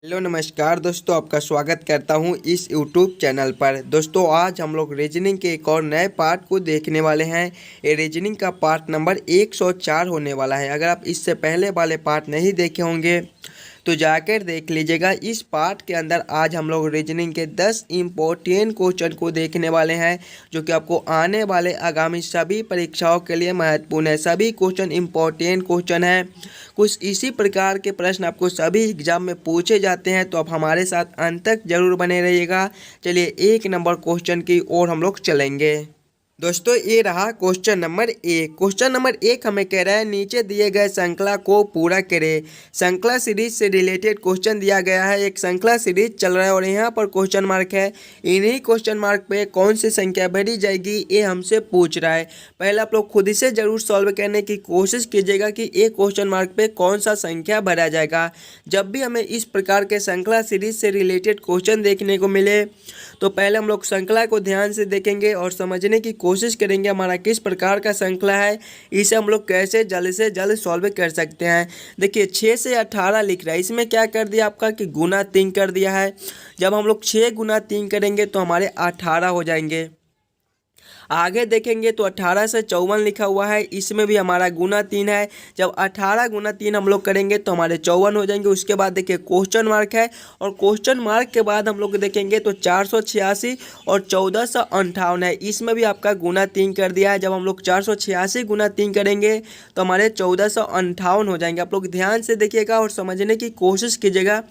Hello नमस्कार दोस्तों, आपका स्वागत करता हूं इस यूट्यूब चैनल पर। दोस्तों आज हम लोग रीजनिंग के एक और नए पार्ट को देखने वाले हैं। ये रीजनिंग का पार्ट नंबर 104 होने वाला है। अगर आप इससे पहले वाले पार्ट नहीं देखे होंगे तो जाकर देख लीजिएगा। इस पार्ट के अंदर आज हम लोग रीजनिंग के 10 इम्पोर्टेंट क्वेश्चन को देखने वाले हैं, जो कि आपको आने वाले आगामी सभी परीक्षाओं के लिए महत्वपूर्ण है। सभी क्वेश्चन इम्पोर्टेंट क्वेश्चन है। कुछ इसी प्रकार के प्रश्न आपको सभी एग्जाम में पूछे जाते हैं, तो आप हमारे साथ अंत तक जरूर बने रहिएगा। चलिए 1 नंबर क्वेश्चन की ओर हम लोग चलेंगे। दोस्तों ये रहा क्वेश्चन नंबर 1। क्वेश्चन नंबर 1 हमें कह रहा है नीचे दिए गए श्रृंखला को पूरा करें। श्रृंखला सीरीज से रिलेटेड क्वेश्चन दिया गया है। एक श्रृंखला सीरीज चल रहा है और यहाँ पर क्वेश्चन मार्क है। इन्हीं क्वेश्चन मार्क पे कौन सी संख्या भरी जाएगी ये हमसे पूछ रहा है। पहले आप लोग खुद ही से जरूर सॉल्व करने की कोशिश कीजिएगा कि एक क्वेश्चन मार्क पे कौन सा संख्या भरा जाएगा। जब भी हमें इस प्रकार के श्रृंखला सीरीज से रिलेटेड क्वेश्चन देखने को मिले तो पहले हम लोग श्रृंखला को ध्यान से देखेंगे और समझने की कोशिश करेंगे हमारा किस प्रकार का श्रृंखला है, इसे हम लोग कैसे जल्द से जल्द सॉल्व कर सकते हैं। देखिए 6 से 18 लिख रहा है, इसमें क्या कर दिया आपका कि गुना 3 कर दिया है। जब हम लोग 6 गुना 3 करेंगे तो हमारे 18 हो जाएंगे। आगे देखेंगे तो 18 से 54 लिखा हुआ है, इसमें भी हमारा गुना 3 है। जब 18 गुना 3 हम लोग करेंगे तो हमारे 54 हो जाएंगे। उसके बाद देखिए क्वेश्चन मार्क है और क्वेश्चन मार्क के बाद हम लोग देखेंगे तो 486 और 1458 है, इसमें भी आपका गुना 3 कर दिया है। जब हम लोग 486 गुना 3 करेंगे तो हमारे 1458 हो जाएंगे। आप लोग ध्यान से देखिएगा और समझने की कोशिश कीजिएगा।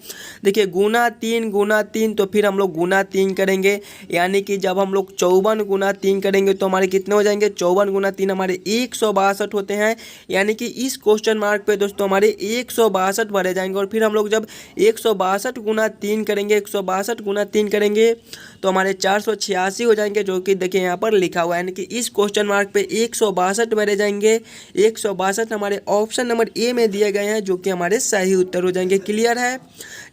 देखिए गुना 3 तो फिर हम लोग गुना 3 करेंगे, यानी कि जब हम लोग 54 गुना 3 करेंगे तो हमारे कितने हो जाएंगे, 54 गुना 3 हमारे 162 होते हैं। यानी कि इस क्वेश्चन मार्क पे दोस्तों हमारे 162 भरे जाएंगे। और फिर हम लोग जब 162 गुना 3 करेंगे, 162 गुना 3 करेंगे तो हमारे 486 हो जाएंगे, जो कि देखिए यहाँ पर लिखा हुआ है। यानी कि इस क्वेश्चन मार्क पे 162 भरे जाएंगे। 162 हमारे ऑप्शन नंबर ए में दिए गए हैं, जो कि हमारे सही उत्तर हो जाएंगे। क्लियर है।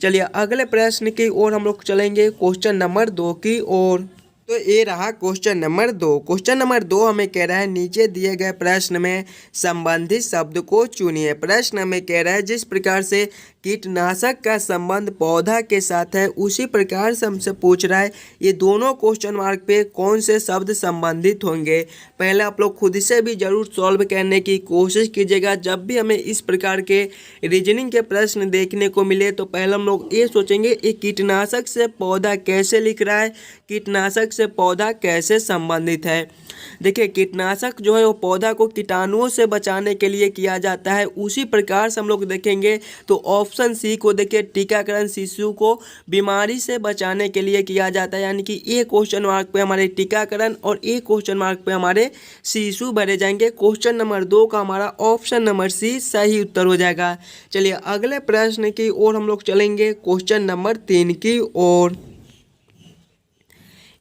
चलिए अगले प्रश्न की ओर हम लोग चलेंगे, क्वेश्चन नंबर 2 की ओर। तो ये रहा क्वेश्चन नंबर 2। क्वेश्चन नंबर 2 हमें कह रहा है नीचे दिए गए प्रश्न में संबंधित शब्द को चुनिए। प्रश्न हमें कह रहा है जिस प्रकार से कीटनाशक का संबंध पौधा के साथ है, उसी प्रकार से हमसे पूछ रहा है ये दोनों क्वेश्चन मार्क पे कौन से शब्द संबंधित होंगे। पहले आप लोग खुद से भी जरूर सॉल्व करने की कोशिश कीजिएगा। जब भी हमें इस प्रकार के रीजनिंग के प्रश्न देखने को मिले तो पहले हम लोग ये सोचेंगे ये कीटनाशक से पौधा कैसे लिख रहा है, कीटनाशक से पौधा कैसे संबंधित है। देखिए कीटनाशक जो है वो पौधा को कीटाणुओं से बचाने के लिए किया जाता है। उसी प्रकार से हम लोग देखेंगे तो ऑप्शन सी को देखिए टीकाकरण शिशु को बीमारी से बचाने के लिए किया जाता है। यानी कि ये क्वेश्चन मार्क पे हमारे टीकाकरण और ये क्वेश्चन मार्क पे हमारे शिशु भरे जाएंगे। क्वेश्चन नंबर 2 का हमारा ऑप्शन नंबर सी सही उत्तर हो जाएगा। चलिए अगले प्रश्न की ओर हम लोग चलेंगे, क्वेश्चन नंबर 3 की ओर।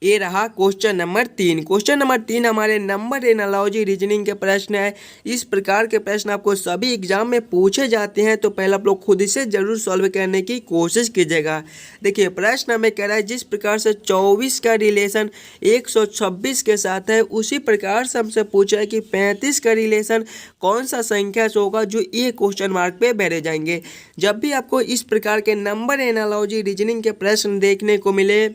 ये रहा क्वेश्चन नंबर 3। क्वेश्चन नंबर 3 हमारे नंबर एनालॉजी रीजनिंग के प्रश्न है। इस प्रकार के प्रश्न आपको सभी एग्जाम में पूछे जाते हैं, तो पहले आप लोग खुद से जरूर सॉल्व करने की कोशिश कीजिएगा। देखिए प्रश्न हमें कह रहा है जिस प्रकार से 24 का रिलेशन 126 के साथ है, उसी प्रकार से हमसे पूछा है कि 35 का रिलेशन कौन सा संख्या से होगा, जो ये क्वेश्चन मार्क पे भरे जाएंगे। जब भी आपको इस प्रकार के नंबर एनालॉजी रीजनिंग के प्रश्न देखने को मिले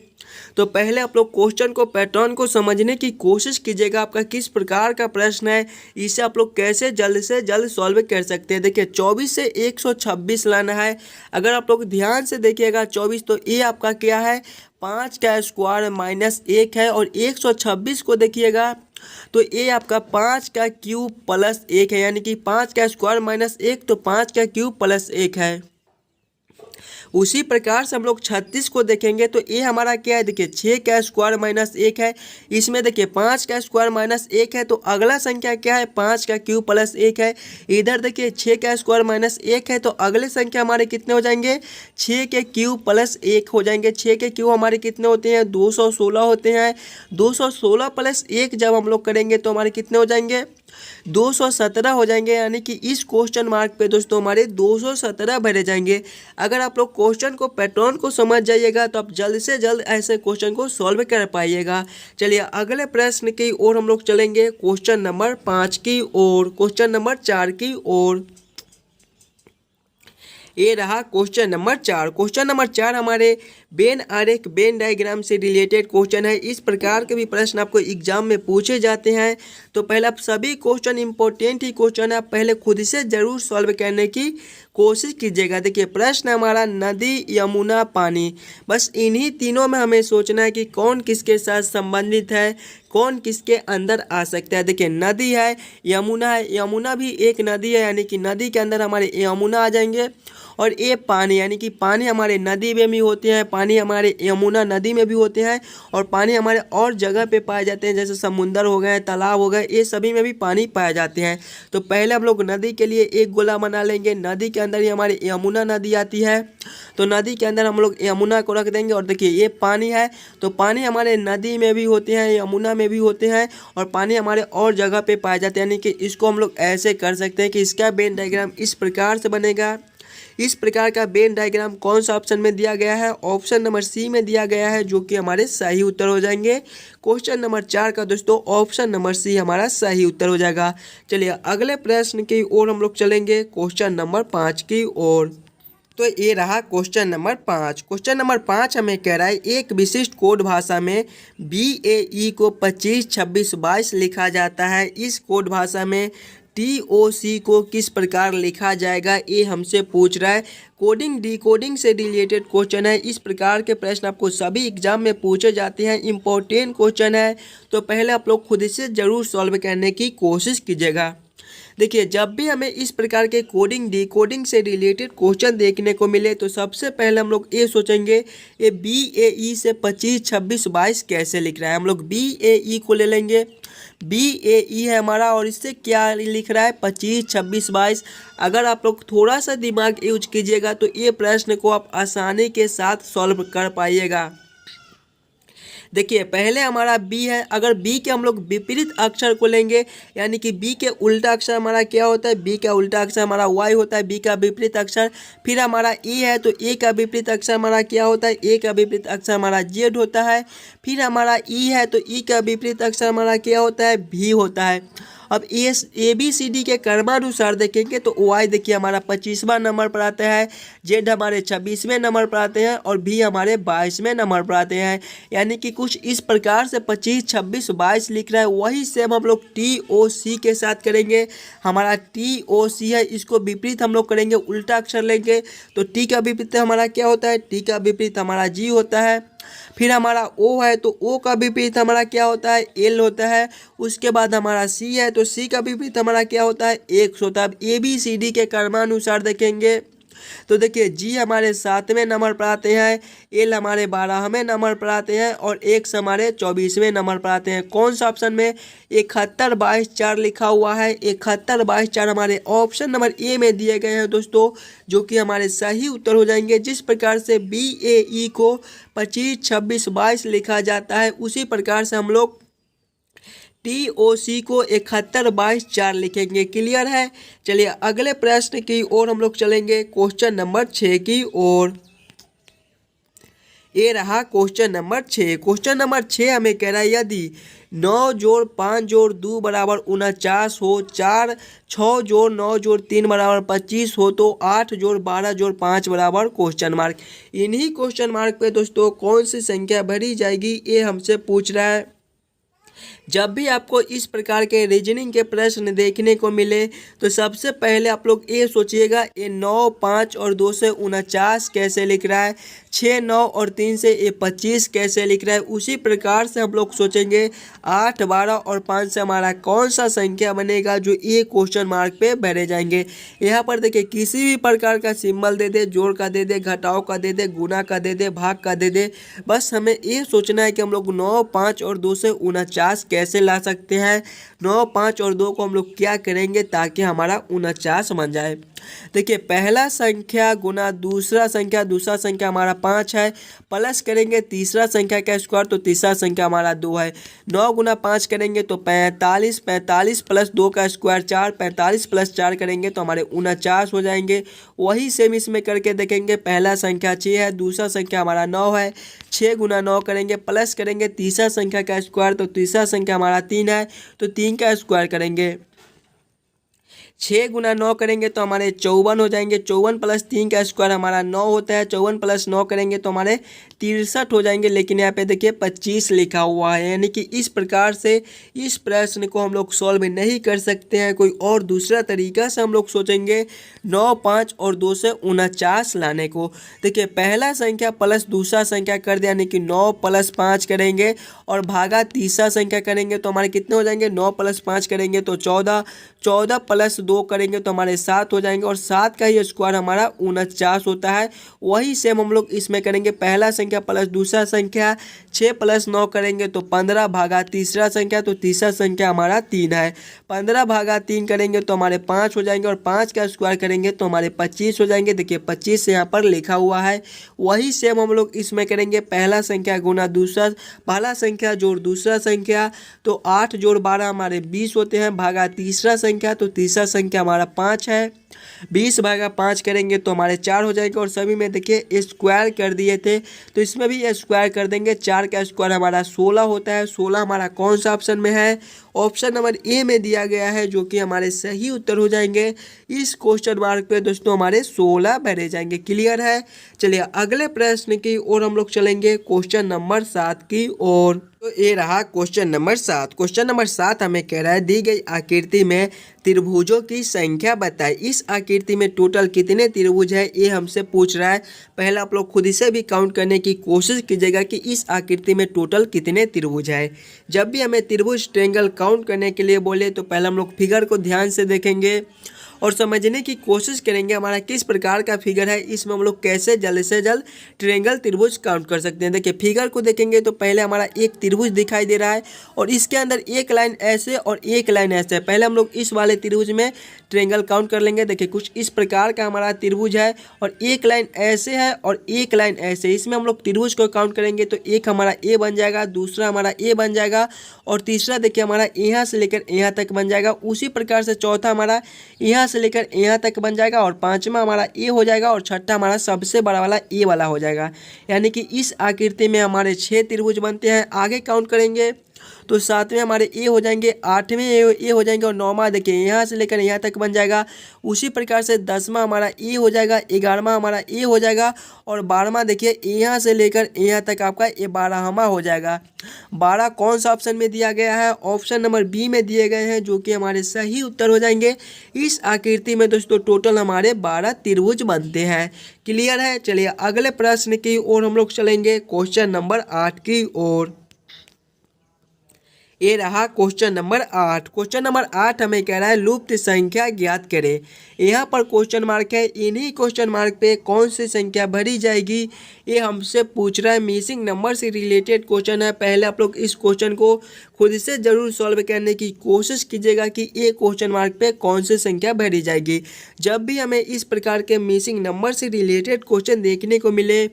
तो पहले आप लोग क्वेश्चन को पैटर्न को समझने की कोशिश कीजिएगा। आपका किस प्रकार का प्रश्न है, इसे आप लोग कैसे जल्द से जल्द सॉल्व कर सकते हैं। देखिए 24 से 126 लाना है। अगर आप लोग ध्यान से देखिएगा 24 तो ये आपका क्या है, 5 का स्क्वायर माइनस 1 है। और 126 को देखिएगा तो ये आपका 5 का क्यूब प्लस 1 है। यानी कि 5 का स्क्वायर माइनस 1 तो 5 का क्यूब प्लस 1 है। उसी प्रकार से हम लोग 36 को देखेंगे तो ये हमारा क्या है, देखिए 6 का स्क्वायर माइनस 1 है। इसमें देखिए 5 का स्क्वायर माइनस 1 है, तो अगला संख्या क्या है, 5 का क्यूब प्लस 1 है। इधर देखिए 6 का स्क्वायर माइनस 1 है, तो अगले संख्या हमारे कितने हो जाएंगे, 6 के क्यूब प्लस 1 हो जाएंगे। 6 के क्यूब हमारे कितने होते हैं, 216 होते हैं। 216 प्लस 1 जब हम लोग करेंगे तो हमारे कितने हो जाएंगे, 217 हो जाएंगे। यानी कि इस क्वेश्चन मार्क पे दोस्तों हमारे 217 भरे जाएंगे। अगर आप लोग क्वेश्चन को पैटर्न को समझ जाइएगा तो आप जल्द से जल्द ऐसे क्वेश्चन को सॉल्व कर पाइएगा। चलिए अगले प्रश्न की ओर हम लोग चलेंगे, क्वेश्चन नंबर 5 की ओर, क्वेश्चन नंबर 4 की ओर। ये रहा क्वेश्चन नंबर 4। क्वेश्चन नंबर 4 हमारे वेन आरेख वेन डायग्राम से रिलेटेड क्वेश्चन है। इस प्रकार के भी प्रश्न आपको एग्जाम में पूछे जाते हैं। तो पहले सभी क्वेश्चन इंपॉर्टेंट ही क्वेश्चन है, आप पहले खुद से जरूर सॉल्व करने की कोशिश कीजिएगा। देखिए प्रश्न हमारा नदी, यमुना, पानी, बस इन्हीं तीनों में हमें सोचना है कि कौन किसके साथ संबंधित है, कौन किसके अंदर आ सकता है। देखिए नदी है, यमुना है, यमुना भी एक नदी है, यानी कि नदी के अंदर हमारे यमुना आ जाएंगे। और ये पानी, यानी कि पानी हमारे नदी में भी होते हैं, पानी हमारे यमुना नदी में भी होते हैं, और पानी हमारे और जगह पे पाए जाते हैं, जैसे समुंदर हो गए, तालाब हो गए, ये सभी में भी पानी पाए जाते हैं। तो पहले हम लोग नदी के लिए एक गोला बना लेंगे। नदी के अंदर ही हमारी यमुना नदी आती है, तो नदी के अंदर हम लोग यमुना को रख देंगे। और देखिए ये पानी है, तो पानी हमारे नदी में भी होते हैं, यमुना में भी होते हैं, और पानी हमारे और जगह पे पाए जाते हैं। यानी कि इसको हम लोग ऐसे कर सकते हैं कि इसका वेन डायग्राम इस प्रकार से बनेगा। इस प्रकार का वेन डायग्राम कौन सा ऑप्शन में दिया गया है? ऑप्शन नंबर सी में दिया गया है, जो कि हमारे सही उत्तर हो जाएंगे। क्वेश्चन नंबर 4 का दोस्तों ऑप्शन नंबर सी हमारा सही उत्तर हो जाएगा। चलिए अगले प्रश्न की ओर हम लोग चलेंगे, क्वेश्चन नंबर 5 की ओर। तो ये रहा क्वेश्चन नंबर 5। क्वेश्चन नंबर 5 हमें कह रहा है एक विशिष्ट कोड भाषा में BAE को 25, 26, 22 लिखा जाता है। इस कोड भाषा में TOC को किस प्रकार लिखा जाएगा, ये हमसे पूछ रहा है। कोडिंग डिकोडिंग से रिलेटेड क्वेश्चन है। इस प्रकार के प्रश्न आपको सभी एग्जाम में पूछे जाते हैं, इंपॉर्टेंट क्वेश्चन है। तो पहले आप लोग खुद से ज़रूर सॉल्व करने की कोशिश कीजिएगा। देखिए जब भी हमें इस प्रकार के कोडिंग डिकोडिंग से रिलेटेड क्वेश्चन देखने को मिले, तो सबसे पहले हम लोग ये सोचेंगे ये BAE से 25, 26, 22 कैसे लिख रहा है। हम लोग BAE को ले लेंगे। BAE है हमारा, और इससे क्या लिख रहा है 25, 26, 22। अगर आप लोग थोड़ा सा दिमाग यूज कीजिएगा तो ये प्रश्न को आप आसानी के साथ सॉल्व कर पाइएगा। देखिए पहले हमारा B है, अगर B के हम लोग विपरीत अक्षर को लेंगे, यानी कि B के उल्टा अक्षर हमारा क्या होता है, B का उल्टा अक्षर हमारा Y होता है, B का विपरीत अक्षर। फिर हमारा E है, तो A का विपरीत अक्षर हमारा क्या होता है, A का विपरीत अक्षर हमारा Z होता है। फिर हमारा E है, तो E का विपरीत अक्षर हमारा क्या होता है, V होता है। अब ABCD के क्रमानुसार देखेंगे तो Y देखिए हमारा 25वां नंबर पर आता है, Z हमारे 26वें नंबर पर आते हैं, और V हमारे 22वें नंबर पर आते हैं। यानी कि कुछ इस प्रकार से 25, 26, 22 लिख रहा है। वही सेम हम लोग TOC के साथ करेंगे। हमारा TOC है, इसको विपरीत हम लोग करेंगे, उल्टा अक्षर लेंगे। तो T का विपरीत हमारा क्या होता है, T का विपरीत हमारा G होता है। फिर हमारा O है, तो O का विपरीत हमारा क्या होता है, L होता है। उसके बाद हमारा C है, तो C का विपरीत हमारा क्या होता है, X होता है। अब ABCD के क्रमानुसार देखेंगे तो देखिए G हमारे 7वें नंबर पर आते हैं, L हमारे 12वें नंबर पर आते हैं, और X हमारे 24वें नंबर पर आते हैं। कौन सा ऑप्शन में 71, 22, 4 लिखा हुआ है। 71, 22, 4 हमारे ऑप्शन नंबर ए में दिए गए हैं दोस्तों, जो कि हमारे सही उत्तर हो जाएंगे। जिस प्रकार से BAE को 25, 26, 22 लिखा जाता है, उसी प्रकार से हम लोग TOC को 71, 22, 4 लिखेंगे। क्लियर है। चलिए अगले प्रश्न की ओर हम लोग चलेंगे, क्वेश्चन नंबर 6 की ओर। ये रहा क्वेश्चन नंबर 6। क्वेश्चन नंबर 6 हमें कह रहा है यदि 9 जोड़ 5 जोड़ 2 बराबर 49 हो, 6 जोड़ 9 जोड़ 3 बराबर 25 हो, तो 8 जोड़ 12 जोड़ 5 बराबर क्वेश्चन मार्क। इन्हीं क्वेश्चन मार्क पे दोस्तों कौन सी संख्या भरी जाएगी, ये हमसे पूछ रहा है। जब भी आपको इस प्रकार के रीजनिंग के प्रश्न देखने को मिले, तो सबसे पहले आप लोग ये सोचिएगा ये 9, 5 और 2 से 49 कैसे लिख रहा है, 6, 9 और 3 से ये 25 कैसे लिख रहा है। उसी प्रकार से हम लोग सोचेंगे 8, 12 और 5 से हमारा कौन सा संख्या बनेगा जो ये क्वेश्चन मार्क पे भरे जाएंगे। यहाँ पर देखिए किसी भी प्रकार का सिंबल दे दे, जोड़ का दे दे, घटाव का दे दे, गुना का दे दे, भाग का दे दे, बस हमें ये सोचना है कि हम लोग 9, 5 और 2 से 49 कैसे ला सकते हैं। 9, 5 और 2 को हम लोग क्या करेंगे ताकि हमारा 49 बन जाए। देखिए पहला संख्या गुना दूसरा संख्या हमारा 5 है, प्लस करेंगे तीसरा संख्या का स्क्वायर, तो तीसरा संख्या हमारा 2 है। 9 गुना 5 करेंगे तो 45, 45 प्लस 2 का स्क्वायर 4, 45 प्लस 4 करेंगे तो हमारे 49 हो जाएंगे। वही सेम इसमें करके देखेंगे, पहला संख्या 6 है, दूसरा संख्या हमारा 9 है, 6 गुना 9 करेंगे, प्लस करेंगे तीसरा संख्या का स्क्वायर, तो तीसरा संख्या हमारा 3 है, तो 3 का स्क्वायर करेंगे। 6 गुना 9 करेंगे तो हमारे 54 हो जाएंगे। 54 प्लस 3 का स्क्वायर हमारा 9 होता है। 54 प्लस 9 करेंगे तो हमारे 63 हो जाएंगे, लेकिन यहाँ पे देखिए 25 लिखा हुआ है। यानी कि इस प्रकार से इस प्रश्न को हम लोग सॉल्व नहीं कर सकते हैं। कोई और दूसरा तरीका से हम लोग सोचेंगे 9, 5 और 2 से 49 लाने को। देखिए पहला संख्या प्लस दूसरा संख्या कर दिया, यानी कि 9 प्लस 5 करेंगे और भागा तीसरा संख्या करेंगे तो हमारे कितने हो जाएंगे। 9 प्लस 5 करेंगे तो 14, 14 प्लस 2 करेंगे तो हमारे 7 हो जाएंगे और 7 का ही स्क्वायर हमारा 49 होता है। वही सेम हम लोग इसमें करेंगे। पहला संख्या प्लस दूसरा संख्या, 6 प्लस 9 करेंगे तो 15 भागा तीसरा संख्या, तो तीसरा संख्या हमारा 3 है। 15 भागा 3 करेंगे तो हमारे 5 हो जाएंगे और 5 का स्क्वायर करेंगे तो हमारे 25 हो जाएंगे। देखिए 25 यहाँ पर लिखा हुआ है। वही सेम हम लोग इसमें करेंगे। पहला संख्या गुना दूसरा, पहला संख्या जोड़ दूसरा संख्या, तो 8 जोड़ 12 हमारे 20 होते हैं, भागा तीसरा संख्या, तो तीसरा संख्या हमारा 5 है। 20 भागा 5 करेंगे तो हमारे 4 हो जाएंगे और सभी में देखिए स्क्वायर कर दिए थे तो इसमें भी स्क्वायर कर देंगे। 4 का स्क्वायर हमारा 16 होता है। 16 हमारा कौन सा ऑप्शन में है? ऑप्शन नंबर ए में दिया गया है, जो कि हमारे सही उत्तर हो जाएंगे। इस क्वेश्चन मार्क पे दोस्तों हमारे 16 भरे जाएंगे। क्लियर है? चलिए अगले प्रश्न की ओर हम लोग चलेंगे, क्वेश्चन नंबर 7 की ओर। तो ये रहा क्वेश्चन नंबर 7। क्वेश्चन नंबर 7 हमें कह रहा है दी गई आकृति में त्रिभुजों की संख्या बताएं। इस आकृति में टोटल कितने त्रिभुज है ये हमसे पूछ रहा है। पहले आप लोग खुद से भी काउंट करने की कोशिश कीजिएगा कि इस आकृति में टोटल कितने त्रिभुज है। जब भी हमें त्रिभुज ट्रायंगल काउंट करने के लिए बोले तो पहले हम लोग फिगर को ध्यान से देखेंगे और समझने की कोशिश करेंगे हमारा किस प्रकार का फिगर है, इसमें हम लोग कैसे जल्द से जल्द ट्रायंगल त्रिभुज काउंट कर सकते हैं। देखिए फिगर को देखेंगे तो पहले हमारा एक त्रिभुज दिखाई दे रहा है और इसके अंदर एक लाइन ऐसे और एक लाइन ऐसे है। पहले हम लोग इस वाले त्रिभुज में ट्रायंगल काउंट कर लेंगे। देखिए कुछ इस प्रकार का हमारा त्रिभुज है और एक लाइन ऐसे है और एक लाइन ऐसे। इसमें हम लोग त्रिभुज को काउंट करेंगे तो एक हमारा ए बन जाएगा, दूसरा हमारा ए बन जाएगा और तीसरा देखिए हमारा यहाँ से लेकर यहाँ तक बन जाएगा। उसी प्रकार से चौथा हमारा यहाँ से लेकर यहाँ तक बन जाएगा और पांचवा हमारा ए हो जाएगा और छठा हमारा सबसे बड़ा वाला ए वाला हो जाएगा। यानी कि इस आकृति में हमारे 6 त्रिभुज बनते हैं। आगे काउंट करेंगे तो 7वें हमारे ए हो जाएंगे, 8वें ए हो जाएंगे और 9वां देखिए यहाँ से लेकर यहाँ तक बन जाएगा। उसी प्रकार से 10वां हमारा ए हो जाएगा, 11वां हमारा ए हो जाएगा और 12वां देखिए यहाँ से लेकर यहाँ तक आपका ये 12वां हो जाएगा। 12 कौन सा ऑप्शन में दिया गया है? ऑप्शन नंबर बी में दिए गए हैं, जो कि हमारे सही उत्तर हो जाएंगे। इस आकृति में दोस्तों टोटल हमारे 12 त्रिभुज बनते हैं। क्लियर है? चलिए अगले प्रश्न की ओर हम लोग चलेंगे, क्वेश्चन नंबर 8 की ओर। ये रहा क्वेश्चन नंबर 8। क्वेश्चन नंबर 8 हमें कह रहा है लुप्त संख्या ज्ञात करें। यहाँ पर क्वेश्चन मार्क है, इन्हीं क्वेश्चन मार्क पे कौन सी संख्या भरी जाएगी ये हमसे पूछ रहा है। मिसिंग नंबर से रिलेटेड क्वेश्चन है। पहले आप लोग इस क्वेश्चन को खुद से जरूर सॉल्व करने की कोशिश कीजिएगा कि ये क्वेश्चन मार्क पे कौन सी संख्या भरी जाएगी। जब भी हमें इस प्रकार के मिसिंग नंबर से रिलेटेड क्वेश्चन देखने को मिले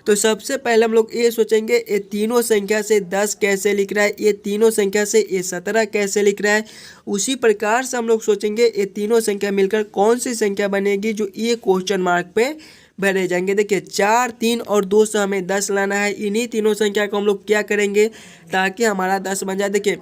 तो सबसे पहले हम लोग ये सोचेंगे ये तीनों संख्या से 10 कैसे लिख रहा है, ये तीनों संख्या से ये 17 कैसे लिख रहा है। उसी प्रकार से हम लोग सोचेंगे ये तीनों संख्या मिलकर कौन सी संख्या बनेगी जो ये क्वेश्चन मार्क पे भरे जाएंगे। देखिए 4, 3 और 2 से हमें 10 लाना है। इन्हीं तीनों संख्या को हम लोग क्या करेंगे ताकि हमारा 10 बन जाए। देखिए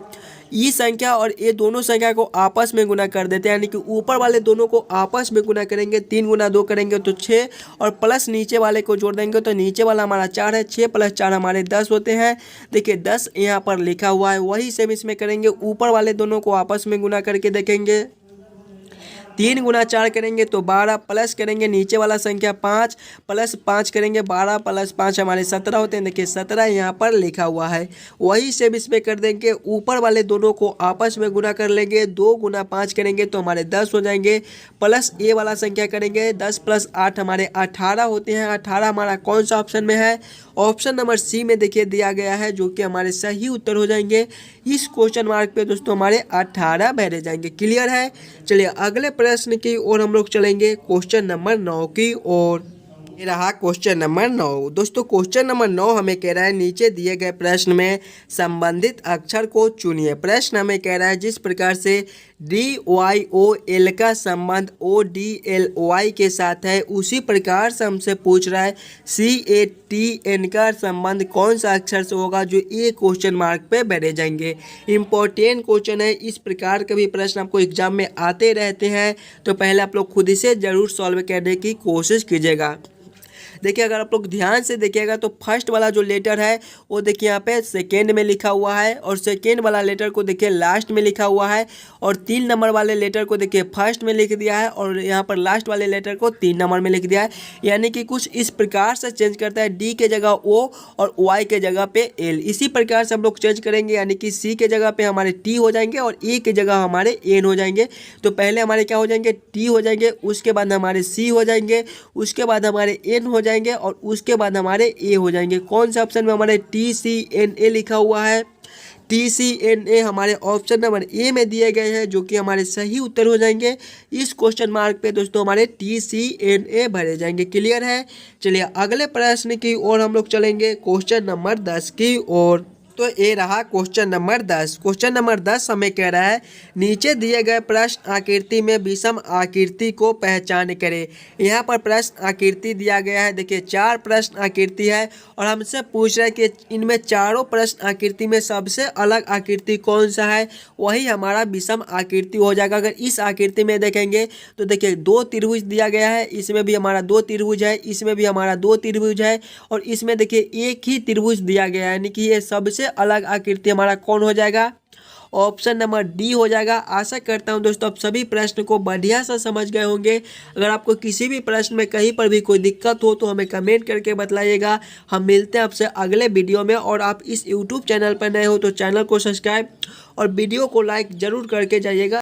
ये संख्या और ये दोनों संख्या को आपस में गुना कर देते हैं, यानी कि ऊपर वाले दोनों को आपस में गुना करेंगे। 3 गुना 2 करेंगे तो 6 और प्लस नीचे वाले को जोड़ देंगे तो नीचे वाला हमारा 4 है। 6 प्लस 4 हमारे 10 होते हैं। देखिए 10 यहाँ पर लिखा हुआ है। वही सेम इसमें करेंगे, ऊपर वाले दोनों को आपस में गुना करके देखेंगे। 3 गुना 4 करेंगे तो 12 प्लस करेंगे नीचे वाला संख्या 5 प्लस 5 करेंगे 12 प्लस 5 हमारे 17 होते हैं। देखिए 17 यहाँ पर लिखा हुआ है। वही सेम इसमें कर देंगे, ऊपर वाले दोनों को आपस में गुना कर लेंगे। 2 गुना 5 करेंगे तो हमारे 10 हो जाएंगे। प्लस ए वाला संख्या करेंगे 10 प्लस 8 हमारे 18 होते हैं। 18 हमारा कौन सा ऑप्शन में है? ऑप्शन नंबर सी में देखिए दिया गया है, जो कि हमारे सही उत्तर हो जाएंगे। इस क्वेश्चन मार्क पे दोस्तों हमारे 18 भरे जाएंगे। क्लियर है? चलिए अगले प्रश्न की ओर हम लोग चलेंगे, क्वेश्चन नंबर 9 की ओर। ये रहा क्वेश्चन नंबर 9। दोस्तों क्वेश्चन नंबर 9 हमें कह रहा है नीचे दिए गए प्रश्न में संबंधित अक्षर को चुनिए। प्रश्न हमें कह रहा है जिस प्रकार से DYOL का संबंध ODLY के साथ है, उसी प्रकार से हमसे पूछ रहा है CATN का संबंध कौन सा अक्षर से होगा, जो ये क्वेश्चन मार्क पे बैठे जाएंगे। इंपॉर्टेंट क्वेश्चन है, इस प्रकार के भी प्रश्न आपको एग्जाम में आते रहते हैं, तो पहले आप लोग खुद से ज़रूर सॉल्व करने की कोशिश कीजिएगा। देखिए अगर आप लोग ध्यान से देखिएगा तो फर्स्ट वाला जो लेटर है वो देखिए यहाँ पे सेकेंड में लिखा हुआ है, और सेकेंड वाला लेटर को देखिए लास्ट में लिखा हुआ है, और 3 नंबर वाले लेटर को देखिए फर्स्ट में लिख दिया है, और यहाँ पर लास्ट वाले लेटर को 3 नंबर में लिख दिया है। यानी कि कुछ इस प्रकार से चेंज करता है, डी के जगह ओ और वाई के जगह पे एल। इसी प्रकार से हम लोग चेंज करेंगे, यानी कि सी के जगह पे हमारे टी हो जाएंगे और ए के जगह हमारे एन हो जाएंगे। तो पहले हमारे क्या हो जाएंगे, टी हो जाएंगे, उसके बाद हमारे सी हो जाएंगे, उसके बाद हमारे एन हो जाएंगे, और उसके बाद हमारे ए हो जाएंगे। कौन सा ऑप्शन में हमारे TCNA लिखा हुआ है, TCNA हमारे ऑप्शन नंबर ए में दिए गए हैं, जो कि हमारे सही उत्तर हो जाएंगे। इस क्वेश्चन मार्क पे दोस्तों हमारे TCNA भरे जाएंगे। क्लियर है। चलिए अगले प्रश्न की ओर हम लोग चलेंगे, क्वेश्चन नंबर 10 की ओर। तो ये रहा क्वेश्चन नंबर 10। क्वेश्चन नंबर 10 हमें कह रहा है नीचे दिए गए प्रश्न आकृति में विषम आकृति को पहचान करें। यहाँ पर प्रश्न आकृति दिया गया है, देखिए 4 प्रश्न आकृति है, और हमसे पूछ रहा है कि इनमें चारों प्रश्न आकृति में सबसे अलग आकृति कौन सा है, वही हमारा विषम आकृति हो जाएगा। अगर इस आकृति में देखेंगे तो देखिए 2 त्रिभुज दिया गया है, इसमें भी हमारा 2 त्रिभुज है, इसमें भी हमारा 2 त्रिभुज है, और इसमें देखिए एक ही त्रिभुज दिया गया है, यानी कि ये सबसे अलग आकृति हमारा कौन हो जाएगा, ऑप्शन नंबर डी हो जाएगा। आशा करता हूं दोस्तों आप सभी प्रश्न को बढ़िया से समझ गए होंगे। अगर आपको किसी भी प्रश्न में कहीं पर भी कोई दिक्कत हो तो हमें कमेंट करके बताइएगा। हम मिलते हैं आपसे अगले वीडियो में, और आप इस यूट्यूब चैनल पर नए हो तो चैनल को सब्सक्राइब और वीडियो को लाइक जरूर करके जाइएगा।